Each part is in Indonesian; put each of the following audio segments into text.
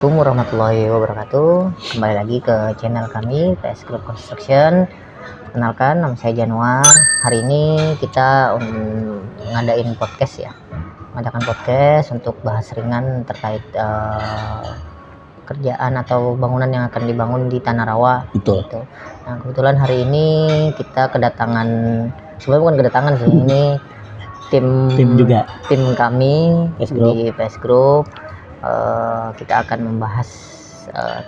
Assalamualaikum warahmatullahi wabarakatuh. Kembali lagi ke channel kami PS Group Construction. Kenalkan, nama saya Januar. Hari ini kita ngadain podcast ya. Mengadakan podcast untuk bahas ringan terkait kerjaan atau bangunan yang akan dibangun di Tanah Rawa. Betul. Gitu. Nah, kebetulan hari ini kita kedatangan, sebenarnya bukan kedatangan sih, ini tim kami di PS Group. Kita akan membahas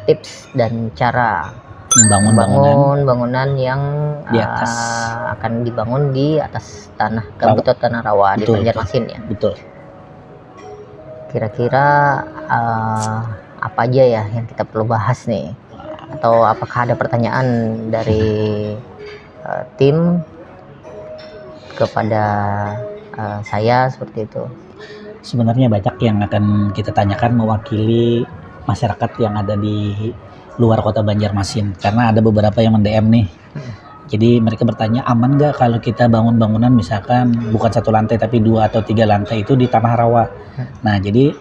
tips dan cara membangun bangunan yang akan dibangun di atas tanah gambut atau tanah rawa di Banjarmasin ya. Betul. Kira-kira apa aja ya yang kita perlu bahas nih? Atau apakah ada pertanyaan dari tim kepada saya seperti itu? Sebenarnya banyak yang akan kita tanyakan mewakili masyarakat yang ada di luar kota Banjarmasin, karena ada beberapa yang mendm nih. Jadi mereka bertanya, aman nggak kalau kita bangun bangunan misalkan bukan 1 lantai tapi 2 atau 3 lantai itu di tanah rawa. Nah, jadi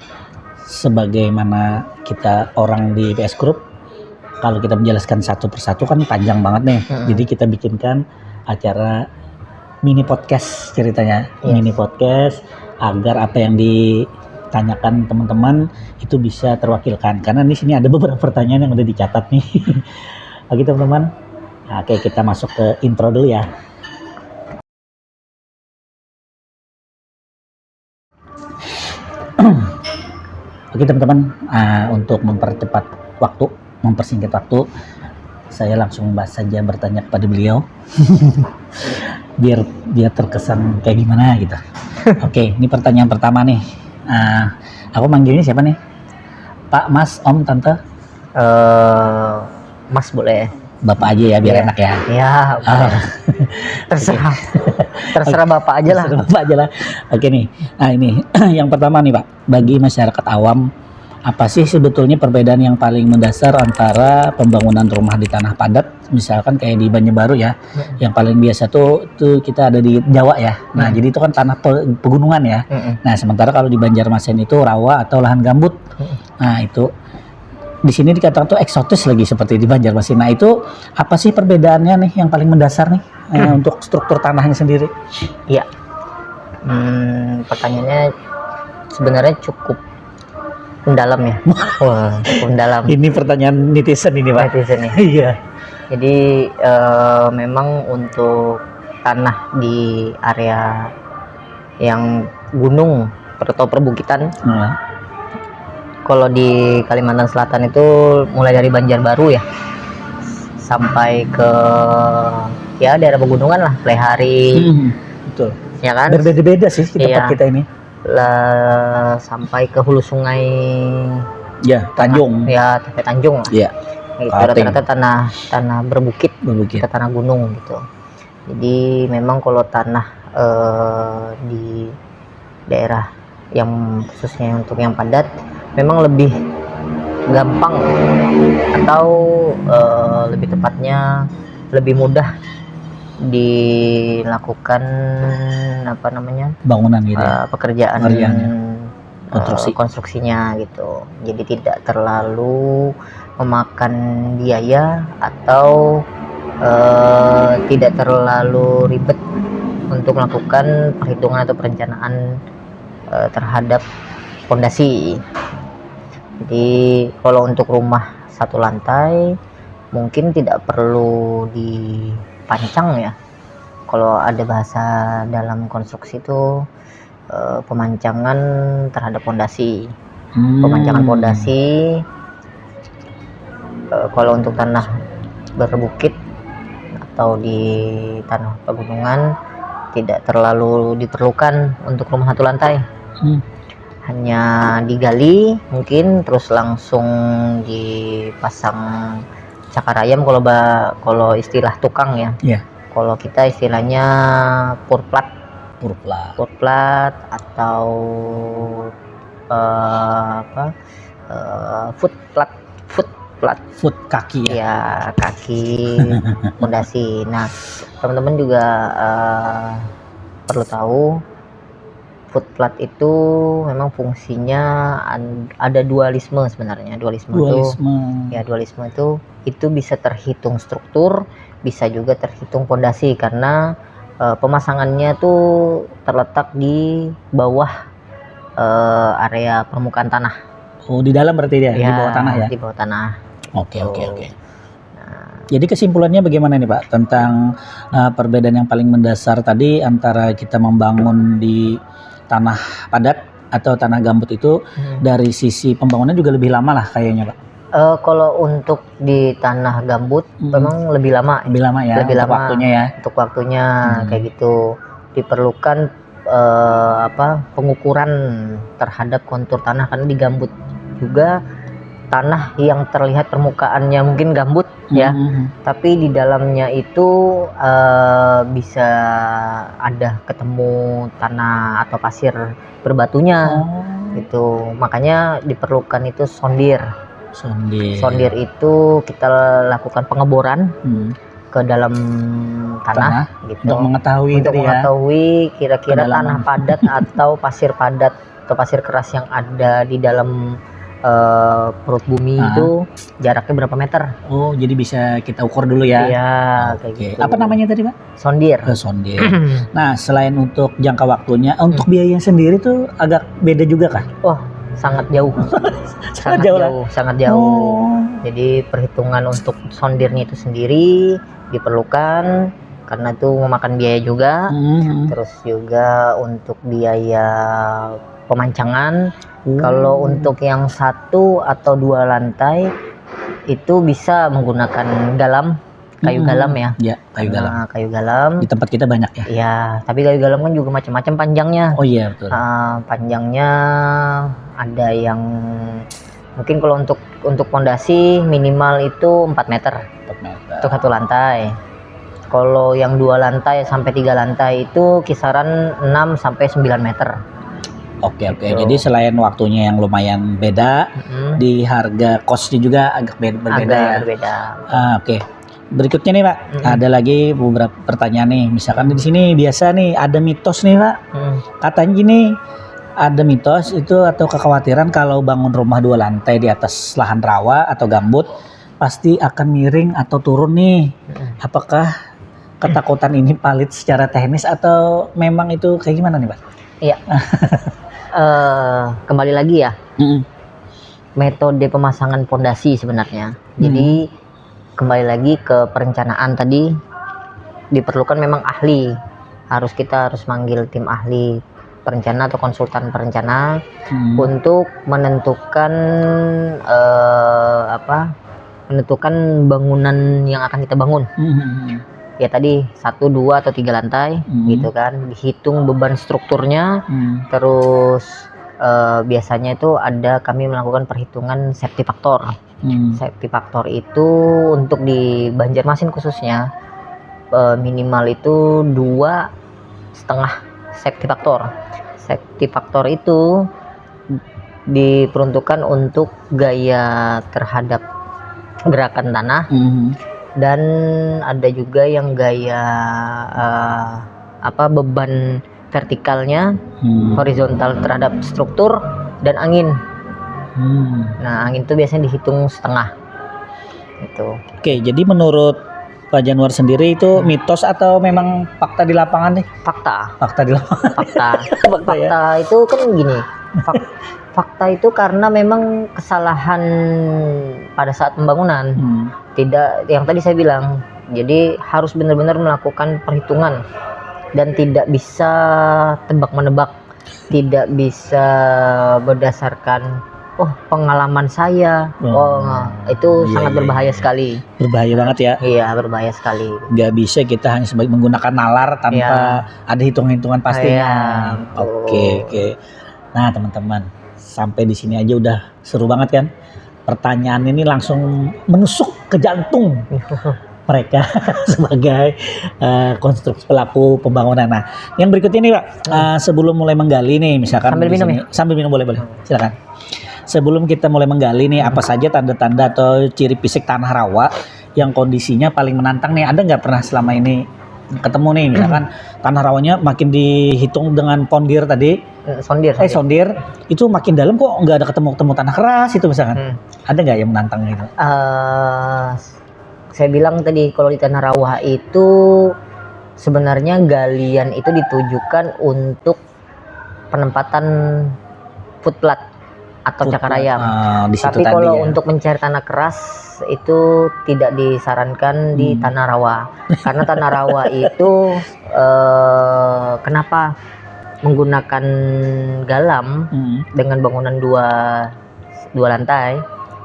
sebagaimana kita orang di PS Group, kalau kita menjelaskan satu persatu kan panjang banget nih. Jadi kita bikinkan acara mini podcast ceritanya. Mini podcast agar apa yang ditanyakan teman-teman itu bisa terwakilkan, karena di sini ada beberapa pertanyaan yang udah dicatat nih. Oke teman-teman, oke kita masuk ke intro dulu ya. Oke teman-teman, untuk mempercepat waktu, mempersingkat waktu, saya langsung saja bertanya kepada beliau. biar terkesan kayak gimana gitu. Oke, ini pertanyaan pertama nih. Aku manggilnya siapa nih? Pak, Mas, Om, Tante? Mas boleh. Bapak aja ya, biar enak ya. Iya, terserah. Terserah Bapak aja lah. Terserah Bapak aja lah. Oke nih. Nah ini yang pertama nih Pak. Bagi masyarakat awam, apa sih sebetulnya perbedaan yang paling mendasar antara pembangunan rumah di tanah padat, misalkan kayak di Banjarbaru ya, yang paling biasa tuh kita ada di Jawa ya. Nah, jadi itu kan tanah pegunungan ya. Nah, sementara kalau di Banjarmasin itu rawa atau lahan gambut. Nah, itu di sini dikatakan tuh eksotis lagi seperti di Banjarmasin. Nah, itu apa sih perbedaannya nih yang paling mendasar nih untuk struktur tanahnya sendiri? Iya. Pertanyaannya sebenarnya cukup mendalam ya. Wah, cukup mendalam. Ini pertanyaan netizen ini Pak. Netizen ya. Iya. Jadi memang untuk tanah di area yang gunung atau perbukitan, kalau di Kalimantan Selatan itu mulai dari Banjarbaru ya sampai ke ya daerah pegunungan lah, Plehari. Betul. Ya kan? Berbeda-beda sih di tempat kita ini. Sampai ke hulu sungai ya Tanjung ya, sampai Tanjung lah ya. Itu rata-rata tanah berbukit, kita tanah gunung gitu. Jadi memang kalau tanah di daerah yang khususnya untuk yang padat memang lebih gampang atau lebih tepatnya lebih mudah dilakukan bangunan gitu pekerjaan konstruksinya gitu. Jadi tidak terlalu memakan biaya atau tidak terlalu ribet untuk melakukan perhitungan atau perencanaan terhadap fondasi. Jadi kalau untuk rumah 1 lantai mungkin tidak perlu dipancang ya. Kalau ada bahasa dalam konstruksi itu pemancangan terhadap fondasi. Pemancangan fondasi kalau untuk tanah berbukit atau di tanah pegunungan tidak terlalu diperlukan untuk rumah 1 lantai. Hanya digali mungkin terus langsung dipasang cakar ayam kalau istilah tukang ya. Kalau kita istilahnya purplat atau foot kaki ya, kaki fondasi. Nah, teman-teman juga perlu tahu food plot itu memang fungsinya ada dualisme sebenarnya. Dualisme itu bisa terhitung struktur, bisa juga terhitung fondasi karena pemasangannya tuh terletak di bawah area permukaan tanah. Oh, di dalam berarti dia, di bawah tanah ya? Di bawah tanah. Oke. Jadi kesimpulannya bagaimana nih Pak tentang perbedaan yang paling mendasar tadi antara kita membangun di tanah padat atau tanah gambut itu dari sisi pembangunan juga lebih lama lah kayaknya Pak? Kalau untuk di tanah gambut memang lebih lama. Lebih lama ya, lebih untuk lama waktunya ya? Untuk waktunya kayak gitu. Diperlukan pengukuran terhadap kontur tanah karena di gambut juga tanah yang terlihat permukaannya mungkin gambut ya, tapi di dalamnya itu bisa ada ketemu tanah atau pasir berbatunya gitu. Makanya diperlukan itu sondir. Sondir itu kita lakukan pengeboran ke dalam tanah gitu untuk mengetahui kira-kira tanah padat atau pasir padat atau pasir keras yang ada di dalam perut bumi itu jaraknya berapa meter. Oh, jadi bisa kita ukur dulu ya? Iya, kayak gitu. Apa namanya tadi Pak? Sondir. Sondir. Nah, selain untuk jangka waktunya, untuk biaya sendiri tuh agak beda juga kah? Oh, sangat jauh. sangat jauh. Jadi perhitungan untuk sondirnya itu sendiri diperlukan karena itu memakan biaya juga. Terus juga untuk biaya pemancangan. Kalau untuk yang 1 atau 2 lantai itu bisa menggunakan kayu galam ya. Ya, kayu galam. Di tempat kita banyak ya. Iya, tapi kayu galam kan juga macam-macam panjangnya. Oh iya betul. Panjangnya ada yang mungkin kalau untuk fondasi minimal itu 4 meter. 4 meter. Untuk 1 lantai. Kalau yang 2 lantai sampai 3 lantai itu kisaran 6 sampai 9 meter. Oke. Jadi selain waktunya yang lumayan beda, di harga costnya juga agak berbeda ya. Berbeda. Oke. Berikutnya nih Pak, ada lagi beberapa pertanyaan nih. Misalkan di sini biasa nih ada mitos nih Pak. Katanya gini, ada mitos itu atau kekhawatiran kalau bangun rumah 2 lantai di atas lahan rawa atau gambut pasti akan miring atau turun nih. Apakah ketakutan ini valid secara teknis atau memang itu kayak gimana nih Pak? Iya. Kembali lagi ya, metode pemasangan fondasi sebenarnya. Jadi kembali lagi ke perencanaan tadi, diperlukan memang ahli. Kita harus manggil tim ahli perencana atau konsultan perencana untuk menentukan menentukan bangunan yang akan kita bangun. Ya tadi 1, 2 atau 3 lantai gitu kan, dihitung beban strukturnya. Terus biasanya itu kami melakukan perhitungan safety factor. Safety factor itu untuk di Banjarmasin khususnya minimal itu 2,5 safety factor. Safety factor itu diperuntukkan untuk gaya terhadap gerakan tanah. Dan ada juga yang gaya beban vertikalnya, horizontal terhadap struktur dan angin. Nah, angin itu biasanya dihitung setengah. Gitu. Oke, jadi menurut Pak Januar sendiri itu mitos atau memang fakta di lapangan nih? Fakta di lapangan. Fakta itu kan gini. Fakta itu karena memang kesalahan pada saat pembangunan. Tidak, yang tadi saya bilang, jadi harus benar-benar melakukan perhitungan dan tidak bisa tebak-menebak, tidak bisa berdasarkan pengalaman saya. Itu sangat berbahaya sekali. Berbahaya banget ya. Iya, berbahaya sekali. Gak bisa kita hanya menggunakan nalar tanpa ada hitung-hitungan pastinya. Oke. Nah teman-teman, sampai di sini aja udah seru banget kan? Pertanyaan ini langsung menusuk ke jantung mereka sebagai konstruksi pelaku pembangunan. Nah, yang berikutnya nih Pak, sebelum mulai menggali nih, misalkan sambil minum boleh, silakan. Sebelum kita mulai menggali nih, apa saja tanda-tanda atau ciri fisik tanah rawa yang kondisinya paling menantang nih? Ada nggak pernah selama ini ketemu nih misalkan tanah rawanya makin dihitung dengan pondir tadi, sondir itu makin dalam kok nggak ada ketemu tanah keras itu misalkan. Ada nggak yang menantang gitu? Saya bilang tadi kalau di tanah rawa itu sebenarnya galian itu ditujukan untuk penempatan footplat atau cakar ayam. Tapi kalau untuk mencari tanah keras itu tidak disarankan di tanah rawa, karena tanah rawa itu kenapa menggunakan galam dengan bangunan dua lantai.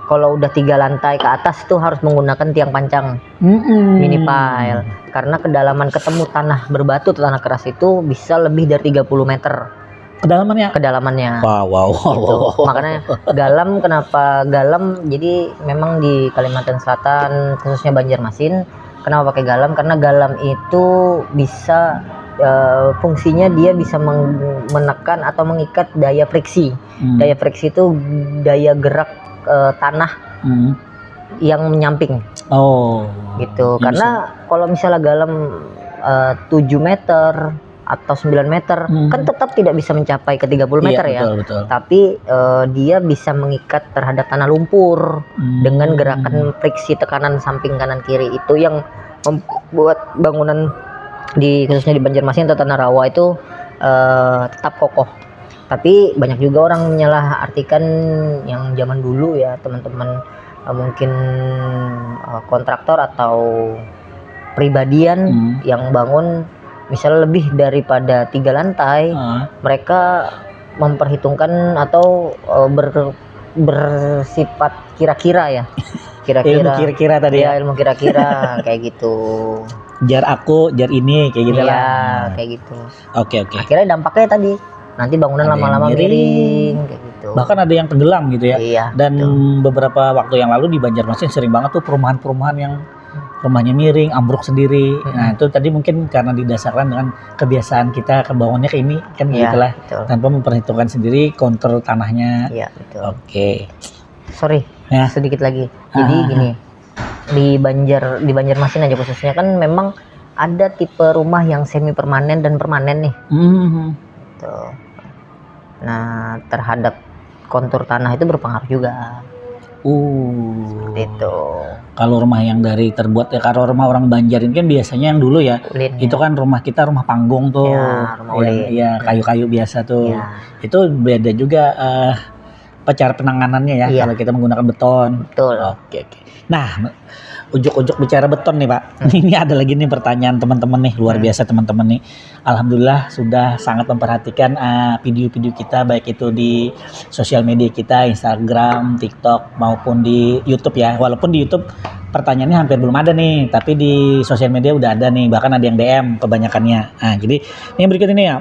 Kalau udah 3 lantai ke atas tuh harus menggunakan tiang pancang mini pile, karena kedalaman ketemu tanah berbatu atau tanah keras itu bisa lebih dari 30 meter kedalamannya. Wow. Gitu. Makanya galam, kenapa galam? Jadi memang di Kalimantan Selatan khususnya Banjarmasin kenapa pakai galam, karena galam itu bisa fungsinya dia bisa menekan atau mengikat daya friksi. Daya friksi itu daya gerak tanah yang menyamping. Gitu. Karena kalau misalnya galam 7 meter atau 9 meter kan tetap tidak bisa mencapai ke 30 meter ya. Betul. Tapi dia bisa mengikat terhadap tanah lumpur dengan gerakan friksi tekanan samping kanan kiri, itu yang membuat bangunan khususnya di Banjarmasin atau tanah rawa itu tetap kokoh. Tapi banyak juga orang menyalahartikan yang zaman dulu ya teman-teman, mungkin kontraktor atau pribadian yang bangun misalnya lebih daripada 3 lantai, mereka memperhitungkan atau bersifat kira-kira ya. Ilmu kira-kira tadi ya. Ilmu kira-kira kayak gitu. Jar aku, jar ini kayak gitu lah. Kayak gitu. Oke. Akhirnya dampaknya tadi nanti bangunan lama-lama miring kayak gitu. Bahkan ada yang tenggelam gitu ya. Iya, dan beberapa waktu yang lalu di Banjarmasin sering banget tuh perumahan-perumahan yang rumahnya miring, ambruk sendiri. Nah, itu tadi mungkin karena didasarkan dengan kebiasaan kita kebangunnya ke ini kan gitulah. Tanpa memperhitungkan sendiri kontur tanahnya. Iya, betul. Oke. Sorry, sedikit lagi. Jadi gini. Di Banjarmasin aja khususnya kan memang ada tipe rumah yang semi permanen dan permanen nih. Gitu. Nah, terhadap kontur tanah itu berpengaruh juga. Seperti itu. Kalau rumah yang dari terbuat ya, kalau rumah orang Banjar ini kan biasanya yang dulu ya, itu kan rumah kita rumah panggung tuh, ya kayu-kayu biasa tuh. Itu beda juga cara penanganannya ya kalau kita menggunakan beton. Betul. Oke. Nah, ujuk-ujuk bicara beton nih Pak. Ini ada lagi nih pertanyaan teman-teman nih, luar biasa teman-teman nih. Alhamdulillah sudah sangat memperhatikan video-video kita, baik itu di sosial media kita, Instagram, TikTok maupun di YouTube ya. Walaupun di YouTube pertanyaannya hampir belum ada nih, tapi di sosial media udah ada nih, bahkan ada yang DM kebanyakannya. Nah, jadi ini yang berikut ini ya.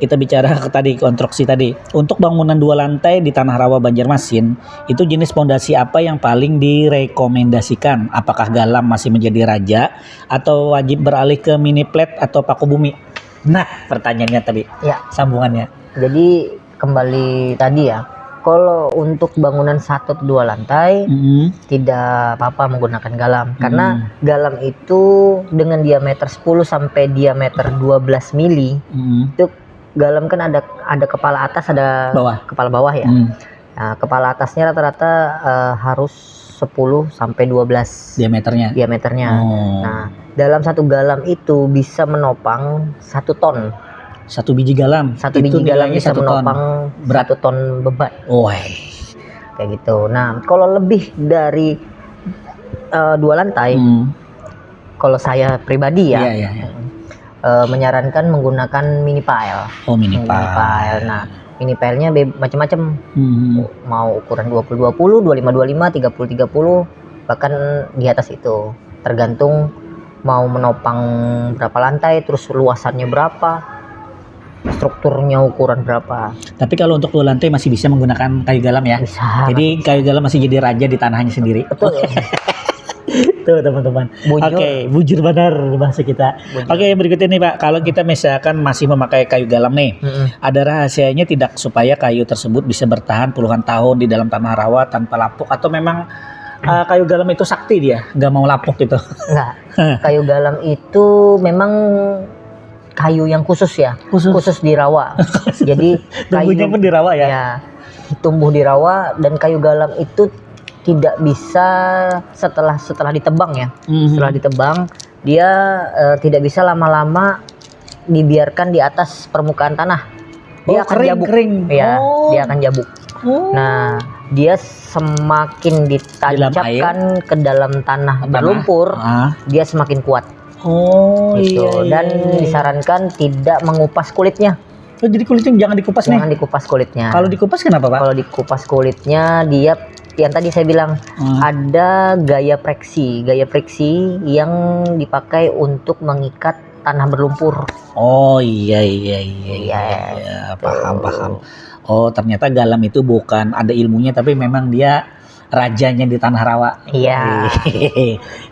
Kita bicara tadi konstruksi tadi. Untuk bangunan 2 lantai di Tanah Rawa Banjarmasin, itu jenis pondasi apa yang paling direkomendasikan? Apakah galam masih menjadi raja atau wajib beralih ke mini plat atau paku bumi? Nah, pertanyaannya tadi. Ya, sambungannya. Jadi kembali tadi ya. Kalau untuk bangunan 1 atau 2 lantai tidak apa-apa menggunakan galam, karena galam itu dengan diameter 10 sampai diameter 12 mili itu galam kan ada kepala atas, ada kepala bawah ya. Nah, kepala atasnya rata-rata harus 10 sampai 12 diameternya. Nah, dalam satu galam itu bisa menopang 1 ton. 1 biji galam. 1 biji galam bisa menopang 1 ton beban. Kayak gitu. Nah, kalau lebih dari 2 lantai, kalau saya pribadi ya, menyarankan menggunakan mini pile. Mini pile. Nah, mini pilenya macam-macam. Mau ukuran 20-20, 25-25, 30-30, bahkan di atas itu. Tergantung mau menopang berapa lantai, terus luasannya berapa, strukturnya ukuran berapa. Tapi kalau untuk 2 lantai masih bisa menggunakan kayu galam ya? Bisa. Jadi kayu galam masih jadi raja di tanahnya sendiri. Betul. Tuh teman-teman. Oke, bujur benar bahasa kita. Oke, berikutnya nih Pak. Kalau kita misalkan masih memakai kayu galam nih, ada rahasianya tidak supaya kayu tersebut bisa bertahan puluhan tahun di dalam tanah rawa tanpa lapuk, atau memang kayu galam itu sakti dia, nggak mau lapuk gitu. Enggak. Kayu galam itu memang kayu yang khusus ya, khusus di rawa. Jadi Tumbuhnya pun di rawa ya. ya, tumbuh di rawa, dan kayu galam itu tidak bisa setelah ditebang ya. Setelah ditebang dia tidak bisa lama-lama dibiarkan di atas permukaan tanah. Dia akan jabuk. Ya, dia akan jabuk. Nah, dia semakin ditancapkan ke dalam tanah berlumpur, dia semakin kuat. Gitu. Dan disarankan tidak mengupas kulitnya. Oh, jadi kulitnya jangan dikupas nih? Jangan dikupas kulitnya. Kalau dikupas kenapa, Pak? Kalau dikupas kulitnya, dia yang tadi saya bilang ada gaya preksi yang dipakai untuk mengikat tanah berlumpur. Oh iya, paham. Oh, ternyata galam itu bukan ada ilmunya, tapi memang dia rajanya di tanah rawa. Iya.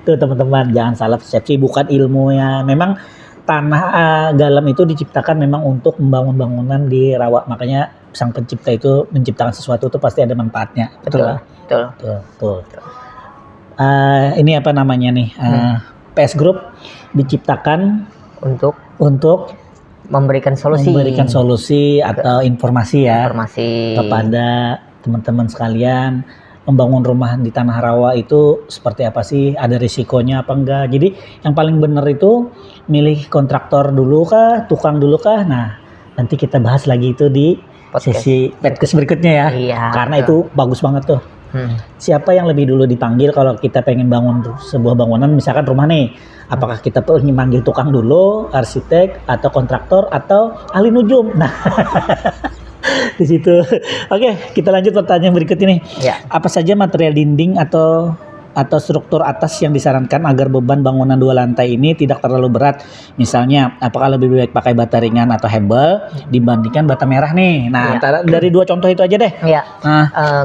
Itu teman-teman, jangan salah persepsi, bukan ilmunya. Memang tanah galam itu diciptakan memang untuk membangun bangunan di rawa. Makanya sang pencipta itu menciptakan sesuatu itu pasti ada manfaatnya. Betul. Ini apa namanya nih? PS Group diciptakan untuk memberikan solusi atau informasi kepada teman-teman sekalian. Membangun rumah di tanah rawa itu seperti apa sih? Ada risikonya apa enggak? Jadi yang paling benar itu milih kontraktor dulu kah, tukang dulu kah? Nah, nanti kita bahas lagi itu di sesi podcast berikutnya ya. Iya, karena itu bagus banget tuh. Siapa yang lebih dulu dipanggil kalau kita pengen bangun sebuah bangunan, misalkan rumah nih, apakah kita perlu manggil tukang dulu, arsitek atau kontraktor atau ahli nujum? Nah, di situ. Oke, kita lanjut pertanyaan berikut ini. Ya. Apa saja material dinding atau struktur atas yang disarankan agar beban bangunan 2 lantai ini tidak terlalu berat? Misalnya, apakah lebih baik pakai bata ringan atau hebel dibandingkan bata merah nih? Nah, antara dari 2 contoh itu aja deh. Ya.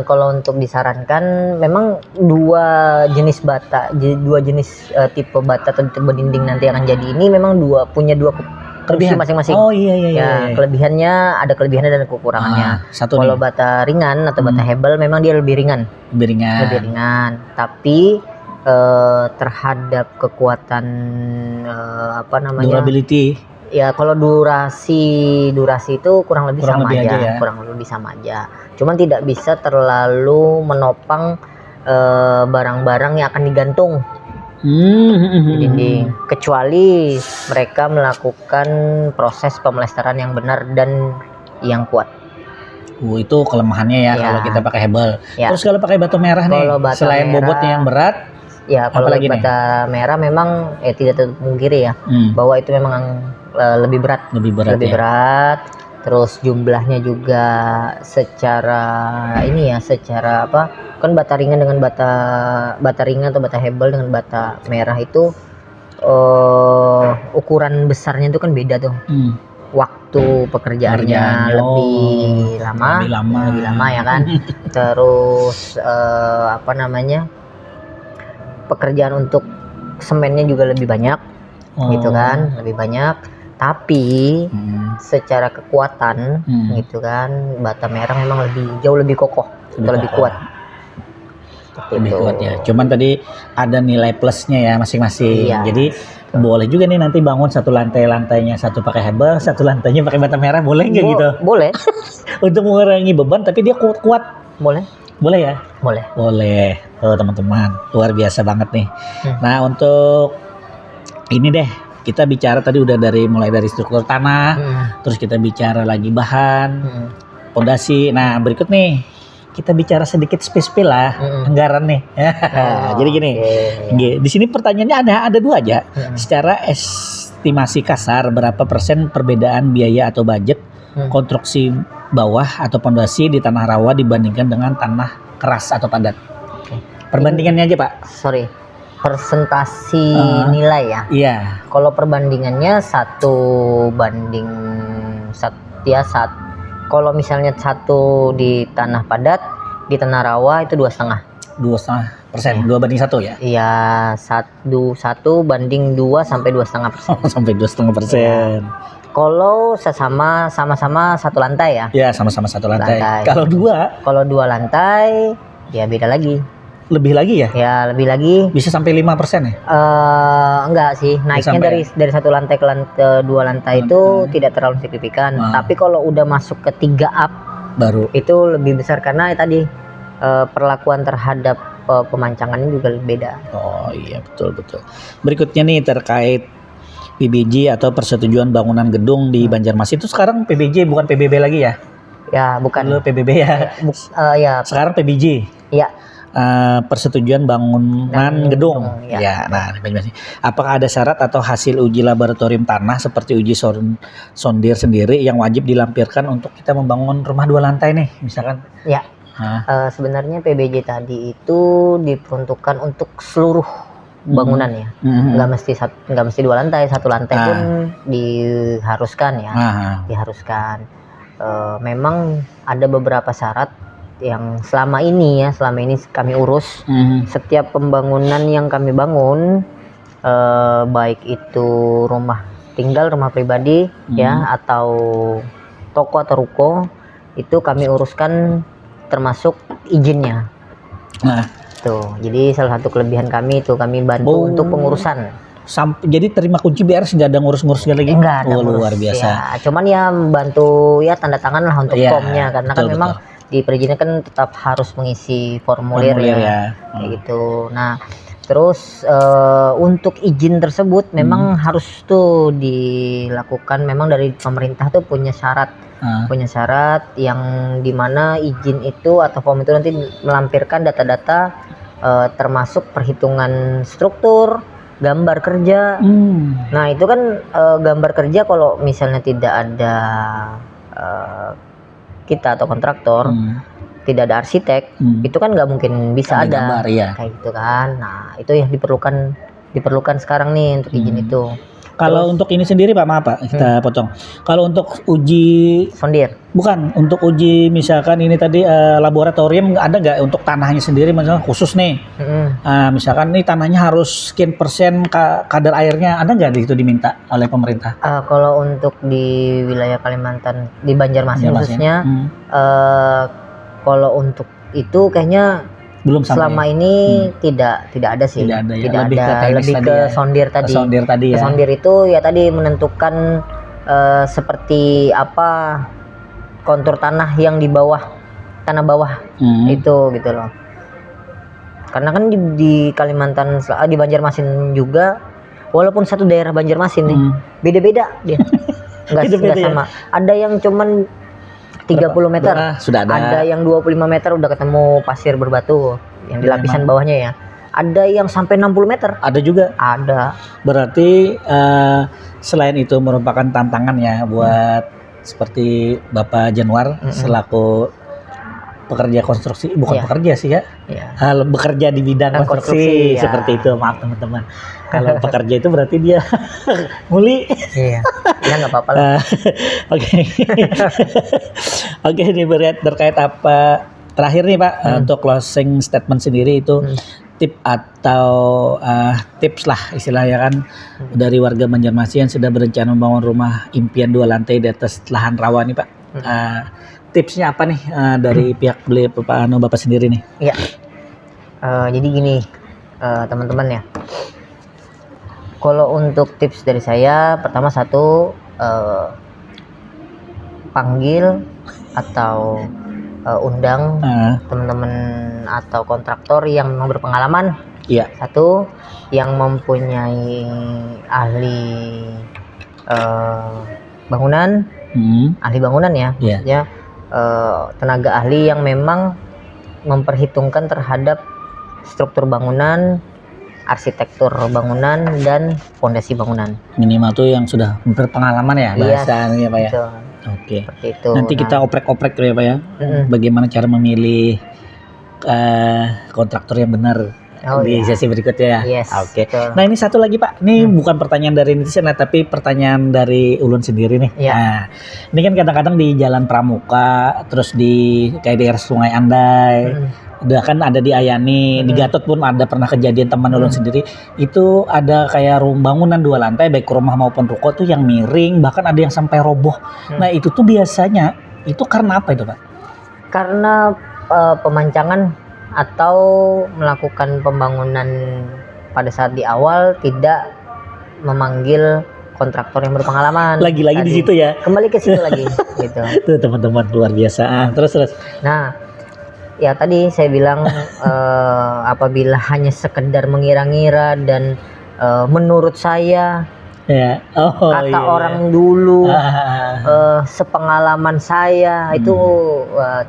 Kalau untuk disarankan, memang 2 jenis bata, 2 jenis tipe bata atau tipe dinding nanti akan jadi ini memang punya 2 kelebihan masing-masing. Oh iya. Kelebihannya ada kelebihannya dan kekurangannya. Kalau bata ringan atau bata hebel memang dia lebih ringan. Tapi terhadap kekuatan durability. Ya, kalau durasi itu kurang lebih sama aja. Cuman tidak bisa terlalu menopang barang-barang yang akan digantung di dinding, kecuali mereka melakukan proses pemlesteran yang benar dan yang kuat. Itu kelemahannya ya kalau kita pakai hebel. Terus kalau pakai batu merah nih, selain bobotnya yang berat, kalau bata merah memang tidak terpungkiri ya, bahwa itu memang lebih berat. Terus jumlahnya juga secara kan bata ringan dengan bata ringan atau bata hebel dengan bata merah itu ukuran besarnya itu kan beda tuh. Waktu pekerjaannya lebih lama ya kan. Terus pekerjaan untuk semennya juga lebih banyak, gitu kan, lebih banyak. Tapi secara kekuatan gitu kan, bata merah memang jauh lebih kokoh, lebih kuat. Lebih kuat ya. Cuman tadi ada nilai plusnya ya masing-masing. Jadi boleh juga nih nanti bangun satu lantainya satu pakai hebel, satu lantainya pakai bata merah, boleh nggak gitu? Boleh. Untuk mengurangi beban tapi dia kuat. Boleh ya? Boleh. Oh teman-teman, luar biasa banget nih. Nah untuk ini deh, kita bicara tadi udah mulai dari struktur tanah, terus kita bicara lagi bahan, pondasi. Nah berikut nih kita bicara sedikit spill lah, anggaran nih. Jadi gini, di sini pertanyaannya ada 2 aja. Secara estimasi kasar, berapa persen perbedaan biaya atau budget konstruksi bawah atau pondasi di tanah rawa dibandingkan dengan tanah keras atau padat? Perbandingannya aja Pak. Persentasi nilai ya. Iya. Kalau perbandingannya 1 banding 1 ya. Kalau misalnya 1 di tanah padat, di tanah rawa itu 2,5%. 2,5%. 2 banding 1 ya? Iya, 1 banding 2 sampai 2,5%. Sampai 2,5%. Kalau sama-sama 1 lantai ya? Iya, sama-sama 1 lantai. Kalau 2 lantai ya beda lagi. lebih lagi ya? Ya lebih lagi. Bisa sampai 5% ya? Enggak sih, naiknya dari satu lantai ke dua lantai itu tidak terlalu signifikan. Tapi kalau udah masuk ke 3 up baru itu lebih besar karena tadi perlakuan terhadap pemancangannya juga lebih beda. Oh iya, betul. Berikutnya nih terkait PBJ atau persetujuan bangunan gedung di Banjarmasin itu sekarang PBJ bukan PBB lagi ya? Ya bukan. Dulu PBB ya. Ya. Sekarang PBJ. Ya. Persetujuan bangunan gedung. Ya. Nah, apakah ada syarat atau hasil uji laboratorium tanah seperti uji sondir sendiri yang wajib dilampirkan untuk kita membangun rumah 2 lantai nih, misalkan? Ya. Sebenarnya PBJ tadi itu diperuntukkan untuk seluruh bangunan ya. Nggak mesti 2 lantai, 1 lantai pun diharuskan ya. Diharuskan. Memang ada beberapa syarat yang selama ini kami urus. Setiap pembangunan yang kami bangun, baik itu rumah tinggal, rumah pribadi ya, atau toko atau ruko, itu kami uruskan termasuk izinnya. Tuh, jadi salah satu kelebihan kami itu kami bantu untuk pengurusan. Jadi terima kunci beres, nggak ada ngurus-ngurus lagi? Enggak ada ngurus, luar biasa. Ya, cuman ya bantu ya tanda tangan lah untuk formnya, karena kan memang di perizinan kan tetap harus mengisi formulir ya. Kayak gitu. Nah, terus untuk izin tersebut memang harus tuh dilakukan, memang dari pemerintah tuh punya syarat yang dimana izin itu atau form itu nanti melampirkan data-data termasuk perhitungan struktur, gambar kerja. Nah itu kan gambar kerja kalau misalnya tidak ada kita atau kontraktor, tidak ada arsitek, itu kan nggak mungkin bisa ada gambar, kayak gitu kan. Nah itu yang diperlukan sekarang nih untuk izin itu. Kalau untuk ini sendiri Pak, maaf Pak, kita potong. Kalau untuk uji sondir, bukan untuk uji misalkan ini tadi laboratorium, ada nggak untuk tanahnya sendiri misalnya khusus nih? Misalkan nih tanahnya harus sekian persen kadar airnya, ada nggak itu diminta oleh pemerintah? Kalau untuk di wilayah Kalimantan, di Banjarmasin khususnya, kalau untuk itu kayaknya belum selama ini tidak ada sih. Tidak ada. Lebih ke sondir tadi. Ya. Sondir itu ya tadi menentukan seperti apa kontur tanah yang di bawah, tanah bawah itu gitu loh. Karena kan di Kalimantan, di Banjarmasin juga, walaupun satu daerah Banjarmasin nih, beda-beda dia. Enggak sama. Ada yang cuman 30 meter, sudah ada yang 25 meter udah ketemu pasir berbatu yang di lapisan bawahnya ya. Ada yang sampai 60 meter. Ada juga. Ada. Berarti selain itu merupakan tantangan ya buat seperti Bapak Januar selaku pekerja konstruksi, bukan pekerja sih ya. Bekerja di bidang konstruksi seperti itu. Maaf teman-teman. Kalau pekerja itu berarti dia nguli. Iya. Ya nggak apa-apa lah. Oke, ini terkait apa terakhir nih Pak, untuk closing statement sendiri itu tip atau tips lah istilahnya kan dari warga Banjarmasin yang sudah berencana membangun rumah impian 2 lantai di atas lahan rawa nih Pak. Tipsnya apa nih dari pihak Bapak sendiri nih? Iya. Jadi gini teman-teman ya. Kalau untuk tips dari saya, pertama panggil atau undang teman-teman atau kontraktor yang memang berpengalaman. Iya. Satu, yang mempunyai ahli bangunan, ahli bangunan ya, maksudnya tenaga ahli yang memang memperhitungkan terhadap struktur bangunan, arsitektur bangunan, dan fondasi bangunan. Minimal tuh yang sudah berpengalaman ya bahasanya Pak ya. Oke. Seperti itu. Nanti kita oprek-oprek tuh ya Pak ya. Bagaimana cara memilih kontraktor yang benar di sesi berikutnya ya. Oke. Nah ini satu lagi Pak, ini bukan pertanyaan dari netizen tapi pertanyaan dari ulun sendiri nih. Nah, ini kan kadang-kadang di Jalan Pramuka, terus di kayak daerah Sungai Andai, udah kan ada di Ayani, di Gatot pun ada pernah kejadian teman ulun sendiri, itu ada kayak bangunan 2 lantai baik rumah maupun ruko tuh yang miring, bahkan ada yang sampai roboh. Nah itu tuh biasanya itu karena apa itu Pak? Karena pemancangan atau melakukan pembangunan pada saat di awal tidak memanggil kontraktor yang berpengalaman. Lagi-lagi di Tadi. situ ya. Kembali ke situ lagi gitu. Tuh teman-teman luar biasa. Terus. Nah, ya tadi saya bilang apabila hanya sekedar mengira-ngira dan menurut saya Ya. kata iya. orang dulu sepengalaman saya itu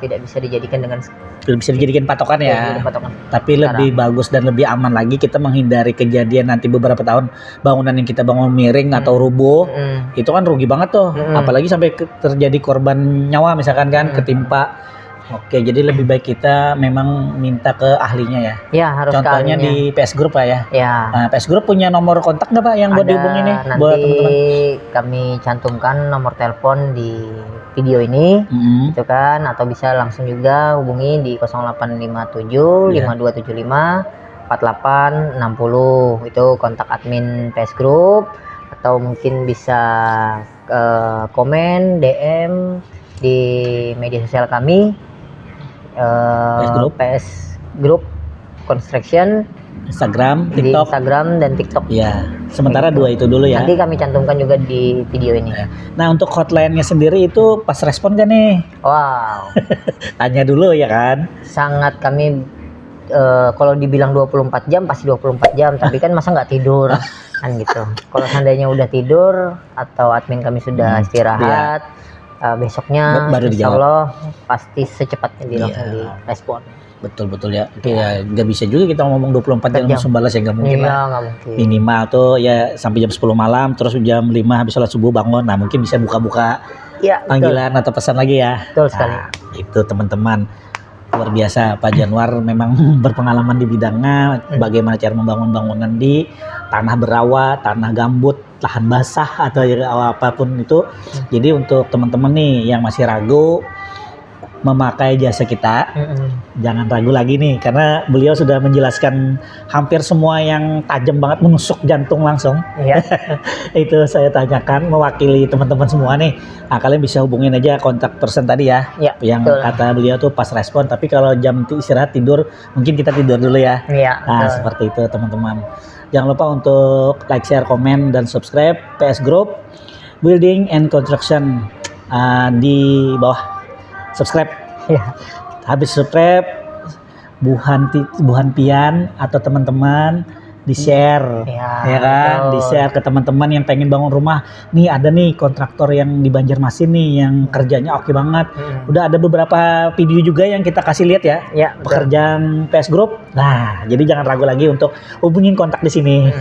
tidak bisa dijadikan dengan bisa dijadikan patokan ya. patokan. Tapi lebih bagus dan lebih aman lagi kita menghindari kejadian nanti beberapa tahun bangunan yang kita bangun miring atau rubuh. Itu kan rugi banget tuh. Apalagi sampai terjadi korban nyawa misalkan kan ketimpa. Oke, jadi lebih baik kita memang minta ke ahlinya ya. Ya, harus contohnya ke ahlinya. di PS Group Pak ya. Ya. Nah, PS Group punya nomor kontak nggak Pak yang buat dihubungi nih? Nanti buat teman-teman. Kami cantumkan nomor telepon di video ini, gitu kan, atau bisa langsung juga hubungi di 0857 5275 4860 itu kontak admin PS Group, atau mungkin bisa komen DM di media sosial kami. PS Group Construction Instagram, TikTok. Di Instagram dan TikTok. Ya, sementara dua itu dulu ya. Nanti kami cantumkan juga di video ini. Nah, untuk hotline-nya sendiri itu pas respon gak nih? Wow. Tanya dulu ya kan. Sangat kami kalau dibilang 24 jam pasti 24 jam, tapi kan masa nggak tidur kan gitu. Kalau seandainya udah tidur atau admin kami sudah istirahat, besoknya baru insya Allah pasti secepatnya langsung direspon. Betul ya. Ya nggak bisa juga kita ngomong 24 jam langsung balas ya, nggak mungkin lah. Nggak mungkin. Minimal tuh ya sampai jam 10 malam, terus jam 5 habis sholat subuh bangun. Nah mungkin bisa buka-buka panggilan atau pesan lagi ya. Betul sekali. Itu teman-teman luar biasa Pak Januar memang berpengalaman di bidangnya. Bagaimana cara membangun bangunan di tanah berawa, tanah gambut, lahan basah atau apapun itu. Jadi untuk teman-teman nih yang masih ragu memakai jasa kita, jangan ragu lagi nih, karena beliau sudah menjelaskan hampir semua yang tajam banget, menusuk jantung langsung. Itu saya tanyakan mewakili teman-teman semua nih. Nah, kalian bisa hubungin aja kontak person tadi ya, yang kata beliau tuh pas respon. Tapi kalau jam istirahat tidur, mungkin kita tidur dulu ya. Nah, seperti itu teman-teman. Jangan lupa untuk like, share, komen, dan subscribe PS Group Building and Construction di bawah. Subscribe ya. Habis subscribe buhan pian atau teman-teman di share ya kan, di share ke teman-teman yang pengen bangun rumah. Nih ada nih kontraktor yang di Banjarmasin nih yang kerjanya oke banget. Udah ada beberapa video juga yang kita kasih lihat ya, pekerjaan PS Group. Nah, jadi jangan ragu lagi untuk hubungin kontak di sini.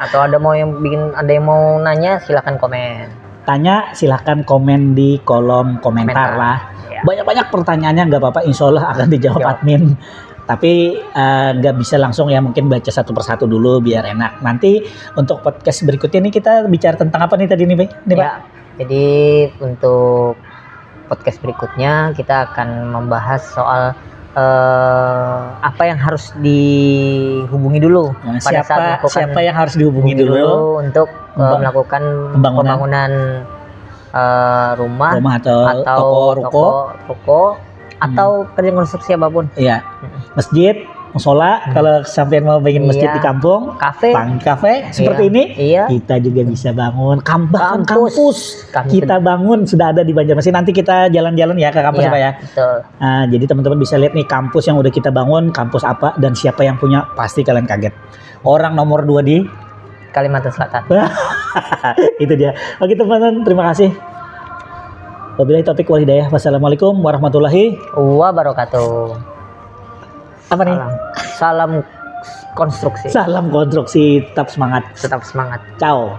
Atau ada yang mau nanya silakan komen. Tanya silahkan komen di kolom komentar lah. Banyak-banyak pertanyaannya nggak apa-apa, insya Allah akan dijawab admin. Tapi nggak bisa langsung ya, mungkin baca satu persatu dulu biar enak. Nanti untuk podcast berikutnya nih kita bicara tentang apa nih tadi nih Pak? Jadi untuk podcast berikutnya kita akan membahas soal apa yang harus dihubungi dulu pada saat siapa yang harus dihubungi dulu untuk melakukan pembangunan rumah atau toko atau kerja konstruksi apapun. Iya. Masjid, musola, kalau sampai mau bikin masjid di kampung, kafe seperti ini, kita juga bisa bangun kampus. Kita bangun sudah ada di Banjarmasin. Nanti kita jalan-jalan ya ke kampus Pak ya. Betul. Nah, jadi teman-teman bisa lihat nih kampus yang udah kita bangun, kampus apa dan siapa yang punya, pasti kalian kaget. Orang nomor 2 di Kalimantan Selatan. Itu dia. Oke teman-teman, terima kasih. Wabillahi taufiq wal hidayah. Wassalamualaikum warahmatullahi wabarakatuh. Apa nih? Salam konstruksi. Salam konstruksi. Tetap semangat. Tetap semangat. Ciao.